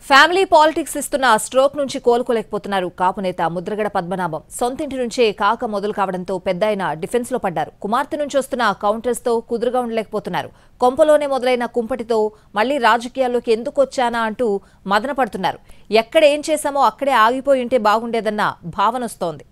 Family politics ఇస్తున్న stroke నుంచి కోలుకోలేకపోతున్నారు కాపు నేత ముద్రగడ పద్మనాభం. సొంతింటి నుంచే కాక మొదలు కావడంతో పెద్దాయన డిఫెన్స్ లో పడ్డారు. కుమార్తె నుంచి వస్తున్న కౌంటర్స్ తో కుదురుగా ఉండలేకపోతున్నారు. కొంపలోనే మొదలైన కుంపటితో మళ్లీ రాజకీయాల్లోకి ఎందుకు వచ్చానా అంటూ మదన పడుతున్నారు. ఎక్కడ ఏం చేశామో అక్కడే ఆగిపోయి ఉంటే బాగుండేదన్న భావనొస్తోంది.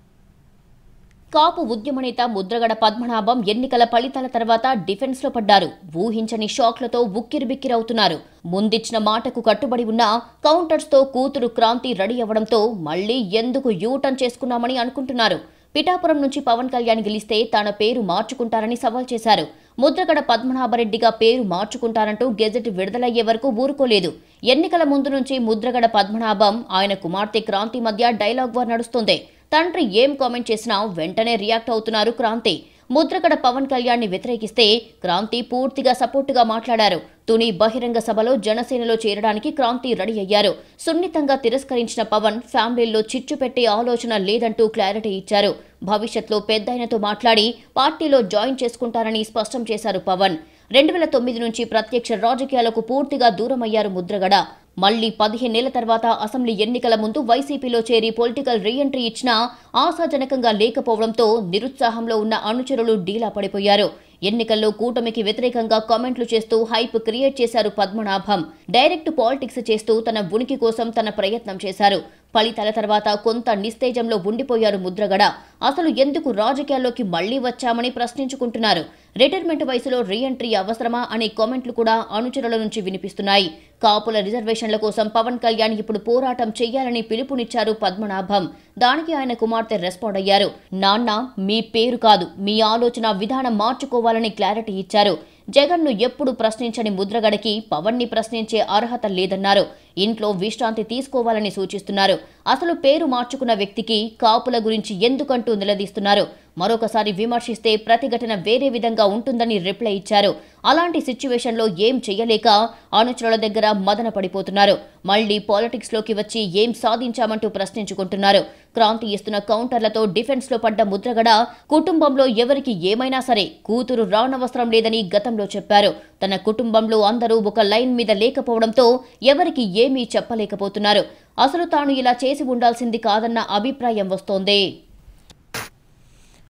కాపు ఉద్యమ నేత ముద్రగడ పద్మనాభం ఎన్నికల ఫలితాల తర్వాత డిఫెన్స్ లో పడ్డారు. ఊహించని షాక్లతో ఉక్కిరిబిక్కిరవుతున్నారు. ముందిచ్చిన మాటకు కట్టుబడి ఉన్న కౌంటర్స్ తో కూతురు క్రాంతి రెడీ అవ్వడంతో మళ్లీ ఎందుకు యూటర్న్ చేసుకున్నామని అనుకుంటున్నారు. పిఠాపురం నుంచి పవన్ కళ్యాణ్ గెలిస్తే తన పేరు మార్చుకుంటారని సవాల్ చేశారు. ముద్రగడ పద్మనాభరెడ్డిగా పేరు మార్చుకుంటారంటూ గెజెట్ విడుదలయ్యే వరకు ఊరుకోలేదు. ఎన్నికల ముందు నుంచి ముద్రగడ పద్మనాభం ఆయన కుమార్తె క్రాంతి మధ్య డైలాగ్ వార్ నడుస్తోంది. తండ్రి ఏం కామెంట్ చేసినా వెంటనే రియాక్ట్ అవుతున్నారు క్రాంతి. ముద్రగడ పవన్ కళ్యాణ్ ని వ్యతిరేకిస్తే క్రాంతి పూర్తిగా సపోర్టుగా మాట్లాడారు. తుని బహిరంగ సభలో జనసేనలో చేరడానికి క్రాంతి రెడీ అయ్యారు. సున్నితంగా తిరస్కరించిన పవన్ ఫ్యామిలీల్లో చిచ్చు పెట్టే ఆలోచన లేదంటూ క్లారిటీ ఇచ్చారు. భవిష్యత్తులో పెద్దాయనతో మాట్లాడి పార్టీలో జాయిన్ చేసుకుంటారని స్పష్టం చేశారు పవన్. 2009 నుంచి ప్రత్యక్ష రాజకీయాలకు పూర్తిగా దూరమయ్యారు ముద్రగడ. మళ్లీ 15 ఏళ్ల తర్వాత అసెంబ్లీ ఎన్నికల ముందు వైసీపీలో చేరి పొలిటికల్ రీఎంట్రీ ఇచ్చినా ఆశాజనకంగా లేకపోవడంతో నిరుత్సాహంలో ఉన్న అనుచరులు డీలా పడిపోయారు. ఎన్నికల్లో కూటమికి వ్యతిరేకంగా కామెంట్లు చేస్తూ హైప్ క్రియేట్ చేశారు పద్మనాభం. డైరెక్ట్ పాలిటిక్స్ చేస్తూ తన ఉనికి కోసం తన ప్రయత్నం చేశారు. ఫలితాల తర్వాత కొంత నిస్తేజంలో ఉండిపోయారు ముద్రగడ. అసలు ఎందుకు రాజకీయాల్లోకి మళ్లీ వచ్చామని ప్రశ్నించుకుంటున్నారు. రిటైర్మెంట్ వయసులో రీఎంట్రీ అవసరమా అనే కామెంట్లు కూడా అనుచరుల నుంచి వినిపిస్తున్నాయి. కాపుల రిజర్వేషన్ల కోసం పవన్ కళ్యాణ్ ఇప్పుడు పోరాటం చెయ్యాలని పిలుపునిచ్చారు పద్మనాభం. దానికి ఆయన కుమార్తె రెస్పాండ్ అయ్యారు. నాన్న, మీ పేరు కాదు, మీ ఆలోచన విధానం మార్చుకోవాలని క్లారిటీ ఇచ్చారు. జగన్ను ఎప్పుడు ప్రశ్నించని ముద్రగడకి పవన్ ని ప్రశ్నించే అర్హత లేదన్నారు. ఇంట్లో విశ్రాంతి తీసుకోవాలని సూచిస్తున్నారు. అసలు పేరు మార్చుకున్న వ్యక్తికి కాపుల గురించి ఎందుకంటూ నిలదీస్తున్నారు. మరొకసారి విమర్శిస్తే ప్రతిఘటన వేరే విధంగా ఉంటుందని రిప్లై ఇచ్చారు. అలాంటి సిచ్యువేషన్లో ఏం చెయ్యలేక అనుచరుల దగ్గర మదన పడిపోతున్నారు. మళ్లీ పాలిటిక్స్ లోకి వచ్చి ఏం సాధించామంటూ ప్రశ్నించుకుంటున్నారు. క్రాంతి ఇస్తున్న కౌంటర్లతో డిఫెన్స్ లో పడ్డ ముద్రగడ కుటుంబంలో ఎవరికి ఏమైనా సరే కూతురు రానవసరం లేదని గతంలో చెప్పారు. తన కుటుంబంలో అందరూ ఒక లైన్ మీద లేకపోవడంతో ఎవరికి ఏమీ చెప్పలేకపోతున్నారు. అసలు తాను ఇలా చేసి ఉండాల్సింది కాదన్న అభిప్రాయం వస్తోంది.